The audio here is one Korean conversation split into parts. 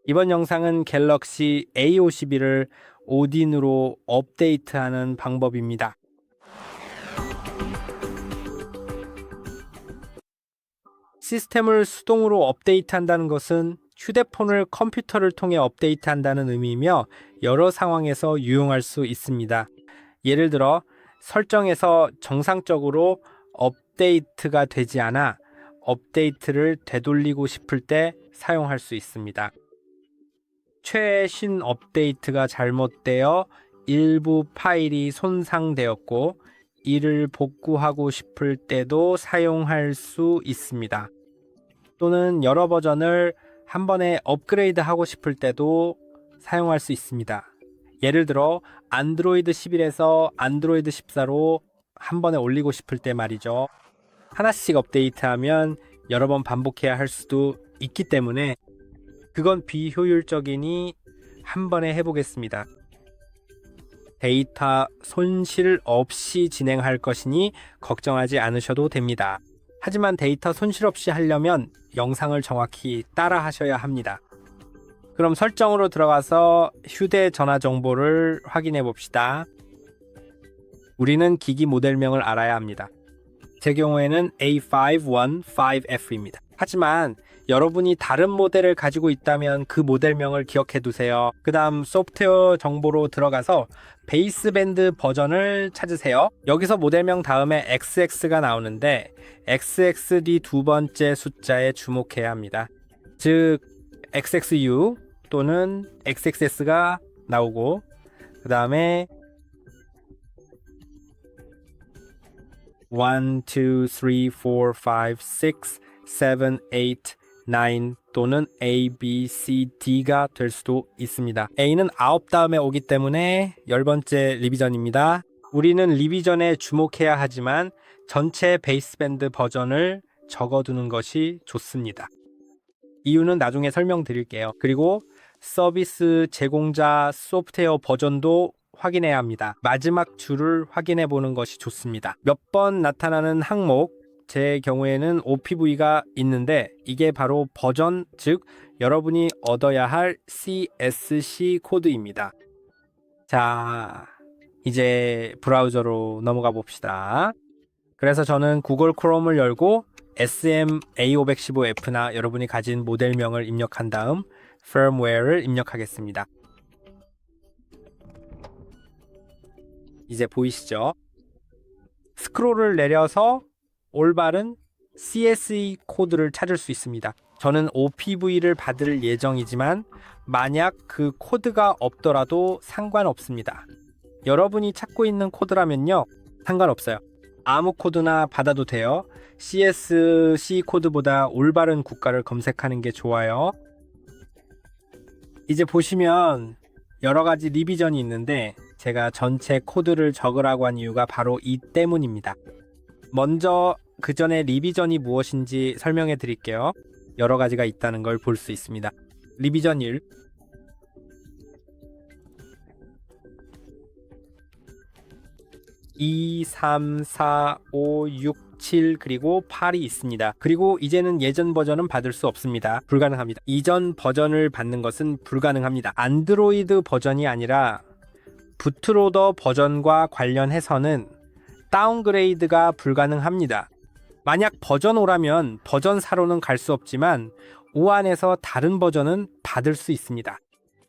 이번 영상은 갤럭시 A52를 오딘으로 업데이트하는 방법입니다. 시스템을 수동으로 업데이트한다는 것은 휴대폰을 컴퓨터를 통해 업데이트한다는 의미이며 여러 상황에서 유용할 수 있습니다. 예를 들어 설정에서 정상적으로 업데이트가 되지 않아 업데이트를 되돌리고 싶을 때 사용할 수 있습니다. 최신 업데이트가 잘못되어 일부 파일이 손상되었고 이를 복구하고 싶을 때도 사용할 수 있습니다. 또는 여러 버전을 한 번에 업그레이드 하고 싶을 때도 사용할 수 있습니다. 예를 들어 안드로이드 11에서 안드로이드 14로 한 번에 올리고 싶을 때 말이죠. 하나씩 업데이트하면 여러 번 반복해야 할 수도 있기 때문에 그건 비효율적이니 한 번에 해보겠습니다. 데이터 손실 없이 진행할 것이니 걱정하지 않으셔도 됩니다. 하지만 데이터 손실 없이 하려면 영상을 정확히 따라 하셔야 합니다. 그럼 설정으로 들어가서 휴대전화 정보를 확인해 봅시다. 우리는 기기 모델명을 알아야 합니다. 제 경우에는 A515F입니다. 하지만 여러분이 다른 모델을 가지고 있다면 그 모델명을 기억해 두세요. 그 다음 소프트웨어 정보로 들어가서 베이스밴드 버전을 찾으세요. 여기서 모델명 다음에 XX가 나오는데 XX 뒤 두 번째 숫자에 주목해야 합니다. 즉 XXU 또는 XXS가 나오고 그 다음에 1, 2, 3, 4, 5, 6, 7, 8, 9 또는 A, B, C, D가 될 수도 있습니다. A는 9 다음에 오기 때문에 10번째 리비전입니다. 우리는 리비전에 주목해야 하지만 전체 베이스밴드 버전을 적어두는 것이 좋습니다. 이유는 나중에 설명드릴게요. 그리고 서비스 제공자 소프트웨어 버전도 확인해야 합니다. 마지막 줄을 확인해 보는 것이 좋습니다. 몇 번 나타나는 항목, 제 경우에는 OPV가 있는데 이게 바로 버전, 즉 여러분이 얻어야 할 CSC 코드입니다. 자, 이제 브라우저로 넘어가 봅시다. 그래서 저는 구글 크롬을 열고 SM-A515F나 여러분이 가진 모델명을 입력한 다음 firmware를 입력하겠습니다. 이제 보이시죠? 스크롤을 내려서 올바른 CSE 코드를 찾을 수 있습니다. 저는 OPV를 받을 예정이지만 만약 그 코드가 없더라도 상관없습니다. 여러분이 찾고 있는 코드라면요, 상관없어요. 아무 코드나 받아도 돼요. CSC 코드보다 올바른 국가를 검색하는 게 좋아요. 이제 보시면 여러 가지 리비전이 있는데 제가 전체 코드를 적으라고 한 이유가 바로 이 때문입니다. 먼저 그 전에 리비전이 무엇인지 설명해 드릴게요. 여러 가지가 있다는 걸 볼 수 있습니다. 리비전 1, 2, 3, 4, 5, 6, 7 그리고 8이 있습니다. 그리고 이제는 예전 버전은 받을 수 없습니다. 불가능합니다. 이전 버전을 받는 것은 불가능합니다. 안드로이드 버전이 아니라 부트로더 버전과 관련해서는 다운그레이드가 불가능합니다. 만약 버전 5라면 버전 4로는 갈 수 없지만 5 안에서 다른 버전은 받을 수 있습니다.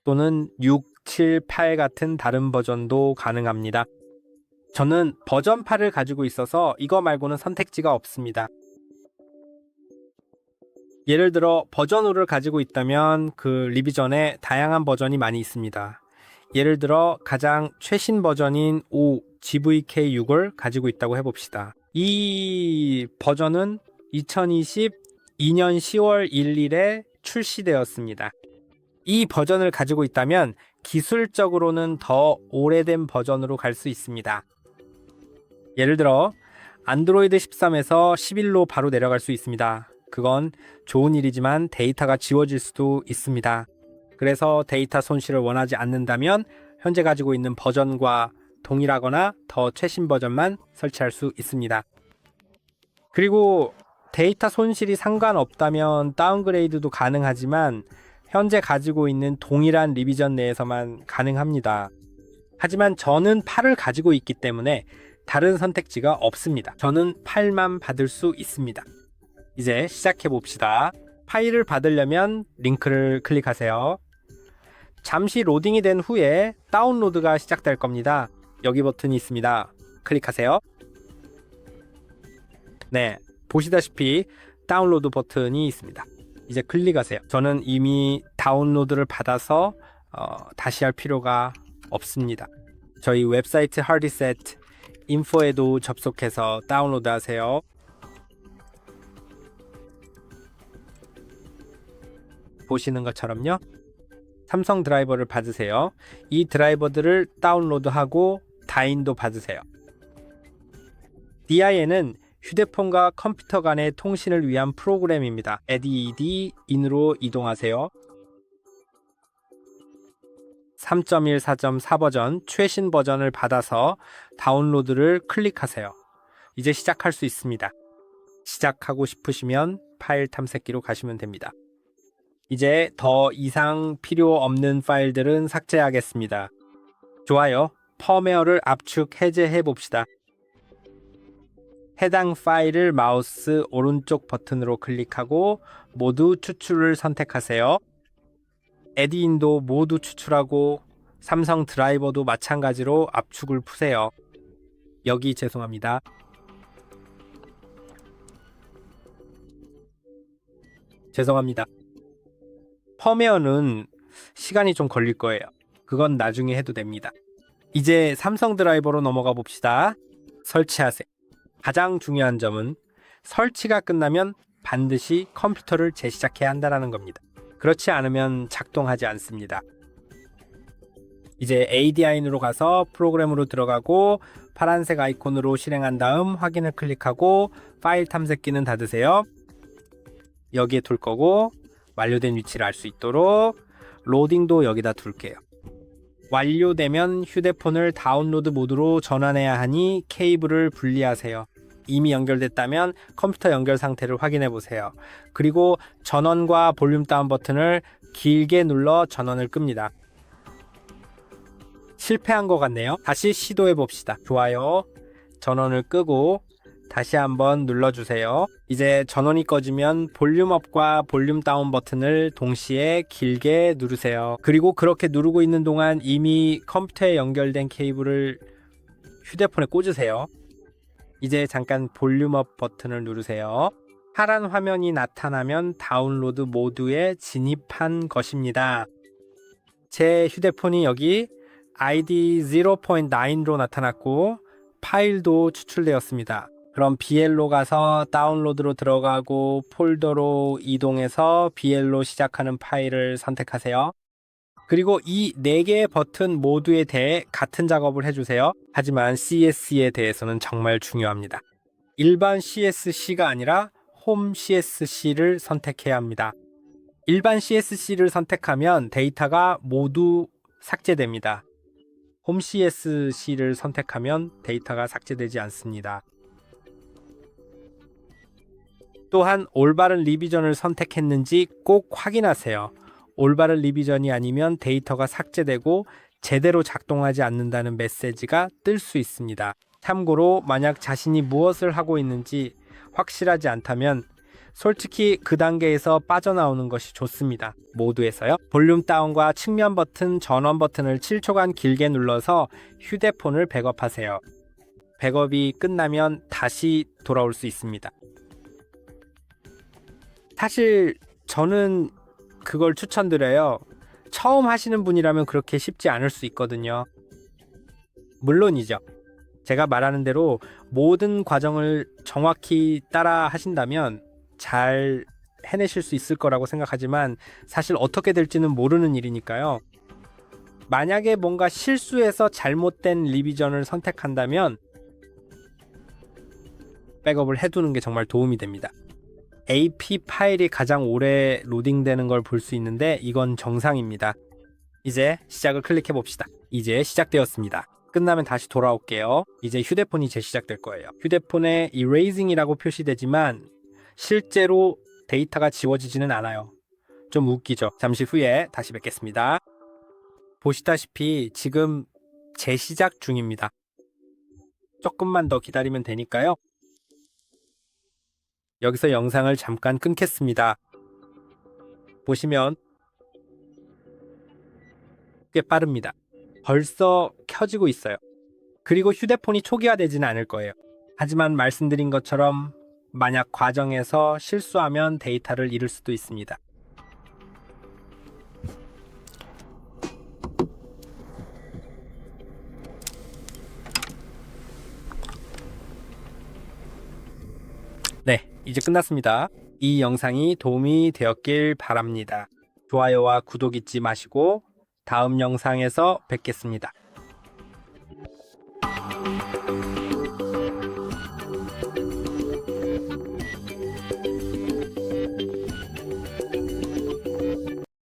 또는 6, 7, 8 같은 다른 버전도 가능합니다. 저는 버전 8을 가지고 있어서 이거 말고는 선택지가 없습니다. 예를 들어 버전 5를 가지고 있다면 그 리비전에 다양한 버전이 많이 있습니다. 예를 들어 가장 최신 버전인 5 GVK6을 가지고 있다고 해봅시다. 이 버전은 2022년 10월 1일에 출시되었습니다. 이 버전을 가지고 있다면 기술적으로는 더 오래된 버전으로 갈 수 있습니다. 예를 들어 안드로이드 13에서 11로 바로 내려갈 수 있습니다. 그건 좋은 일이지만 데이터가 지워질 수도 있습니다. 그래서 데이터 손실을 원하지 않는다면 현재 가지고 있는 버전과 동일하거나 더 최신 버전만 설치할 수 있습니다. 그리고 데이터 손실이 상관없다면 다운그레이드도 가능하지만 현재 가지고 있는 동일한 리비전 내에서만 가능합니다. 하지만 저는 8을 가지고 있기 때문에 다른 선택지가 없습니다. 저는 8만 받을 수 있습니다. 이제 시작해 봅시다. 파일을 받으려면 링크를 클릭하세요. 잠시 로딩이 된 후에 다운로드가 시작될 겁니다. 여기 버튼이 있습니다. 클릭하세요. 네, 보시다시피 다운로드 버튼이 있습니다. 이제 클릭하세요. 저는 이미 다운로드를 받아서 다시 할 필요가 없습니다. 저희 웹사이트 하디셋 인포에도 접속해서 다운로드 하세요. 보시는 것처럼요. 삼성 드라이버를 받으세요. 이 드라이버들을 다운로드하고 다인도 받으세요. DIN은 휴대폰과 컴퓨터 간의 통신을 위한 프로그램입니다. add in으로 이동하세요. 3.14.4 버전 최신 버전을 받아서 다운로드를 클릭하세요. 이제 시작할 수 있습니다. 시작하고 싶으시면 파일 탐색기로 가시면 됩니다. 이제 더 이상 필요 없는 파일들은 삭제하겠습니다. 좋아요. 펌웨어를 압축 해제해 봅시다. 해당 파일을 마우스 오른쪽 버튼으로 클릭하고 모두 추출을 선택하세요. 에디인도 모두 추출하고 삼성 드라이버도 마찬가지로 압축을 푸세요. 여기 죄송합니다. 죄송합니다. 펌웨어는 시간이 좀 걸릴 거예요. 그건 나중에 해도 됩니다. 이제 삼성 드라이버로 넘어가 봅시다. 설치하세요. 가장 중요한 점은 설치가 끝나면 반드시 컴퓨터를 재시작해야 한다는 겁니다. 그렇지 않으면 작동하지 않습니다. 이제 ADIN으로 가서 프로그램으로 들어가고 파란색 아이콘으로 실행한 다음 확인을 클릭하고 파일 탐색기는 닫으세요. 여기에 둘 거고 완료된 위치를 알 수 있도록 로딩도 여기다 둘게요. 완료되면 휴대폰을 다운로드 모드로 전환해야 하니 케이블을 분리하세요. 이미 연결됐다면 컴퓨터 연결 상태를 확인해 보세요. 그리고 전원과 볼륨 다운 버튼을 길게 눌러 전원을 끕니다. 실패한 것 같네요. 다시 시도해 봅시다. 좋아요. 전원을 끄고 다시 한번 눌러주세요. 이제 전원이 꺼지면 볼륨업과 볼륨 다운 버튼을 동시에 길게 누르세요. 그리고 그렇게 누르고 있는 동안 이미 컴퓨터에 연결된 케이블을 휴대폰에 꽂으세요. 이제 잠깐 볼륨업 버튼을 누르세요. 파란 화면이 나타나면 다운로드 모드에 진입한 것입니다. 제 휴대폰이 여기 ID 0.9로 나타났고 파일도 추출되었습니다. 그럼 BL로 가서 다운로드로 들어가고 폴더로 이동해서 BL로 시작하는 파일을 선택하세요. 그리고 이 4개의 버튼 모두에 대해 같은 작업을 해주세요. 하지만 CSC에 대해서는 정말 중요합니다. 일반 CSC가 아니라 홈 CSC를 선택해야 합니다. 일반 CSC를 선택하면 데이터가 모두 삭제됩니다. 홈 CSC를 선택하면 데이터가 삭제되지 않습니다. 또한 올바른 리비전을 선택했는지 꼭 확인하세요. 올바른 리비전이 아니면 데이터가 삭제되고 제대로 작동하지 않는다는 메시지가 뜰 수 있습니다. 참고로 만약 자신이 무엇을 하고 있는지 확실하지 않다면 솔직히 그 단계에서 빠져나오는 것이 좋습니다. 모두에서요. 볼륨 다운과 측면 버튼, 전원 버튼을 7초간 길게 눌러서 휴대폰을 백업하세요. 백업이 끝나면 다시 돌아올 수 있습니다. 사실 저는 그걸 추천드려요. 처음 하시는 분이라면 그렇게 쉽지 않을 수 있거든요. 물론이죠. 제가 말하는 대로 모든 과정을 정확히 따라 하신다면 잘 해내실 수 있을 거라고 생각하지만 사실 어떻게 될지는 모르는 일이니까요. 만약에 뭔가 실수해서 잘못된 리비전을 선택한다면 백업을 해두는 게 정말 도움이 됩니다. AP 파일이 가장 오래 로딩되는 걸 볼 수 있는데 이건 정상입니다. 이제 시작을 클릭해 봅시다. 이제 시작되었습니다. 끝나면 다시 돌아올게요. 이제 휴대폰이 재시작될 거예요. 휴대폰에 Erasing이라고 표시되지만 실제로 데이터가 지워지지는 않아요. 좀 웃기죠? 잠시 후에 다시 뵙겠습니다. 보시다시피 지금 재시작 중입니다. 조금만 더 기다리면 되니까요. 여기서 영상을 잠깐 끊겠습니다. 보시면 꽤 빠릅니다. 벌써 켜지고 있어요. 그리고 휴대폰이 초기화되지는 않을 거예요. 하지만 말씀드린 것처럼 만약 과정에서 실수하면 데이터를 잃을 수도 있습니다. 네, 이제 끝났습니다. 이 영상이 도움이 되었길 바랍니다. 좋아요와 구독 잊지 마시고 다음 영상에서 뵙겠습니다.